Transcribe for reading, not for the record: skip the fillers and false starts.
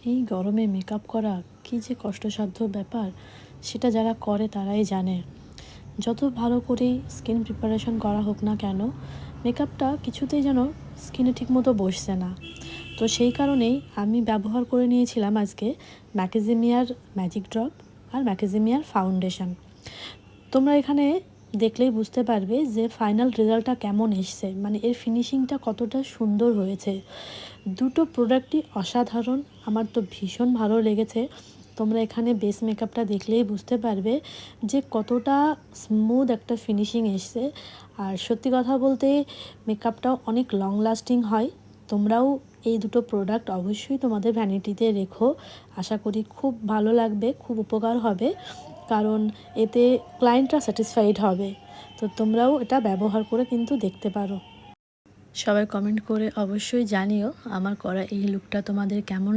এই গরমে মেকআপ করা কী যে কষ্টসাধ্য ব্যাপার, সেটা যারা করে তারাই জানে। যত ভালো করেই স্কিন প্রিপারেশন করা হোক না কেন, মেকআপটা কিছুতেই যেন স্কিনে ঠিকমতো বসছে না। তো সেই কারণেই আমি ব্যবহার করে নিয়েছিলাম আজকে ম্যাকেজিমিয়ার ম্যাজিক ড্রপ আর ম্যাকেজিমিয়ার ফাউন্ডেশন। তোমরা এখানে দেখলেই বুঝতে পারবে যে ফাইনাল রেজাল্টটা কেমন এসছে, মানে এর ফিনিশিংটা কতটা সুন্দর হয়েছে। দুটো প্রোডাক্টই অসাধারণ, আমার তো ভীষণ ভালো লেগেছে। তোমরা এখানে বেস মেকআপটা দেখলেই বুঝতে পারবে যে কতটা স্মুথ একটা ফিনিশিং এসছে। আর সত্যি কথা বলতে মেকআপটাও অনেক লং লাস্টিং হয়। তোমরাও এই দুটো প্রোডাক্ট অবশ্যই তোমাদের ভ্যানিটিতে রেখো, আশা করি খুব ভালো লাগবে, খুব উপকার হবে, কারণ এতে ক্লায়েন্টরা স্যাটিসফাইড হবে। তো তোমরাও এটা ব্যবহার করে কিন্তু দেখতে পারো। সবাই কমেন্ট করে অবশ্যই জানিও আমার করা এই লুকটা তোমাদের কেমন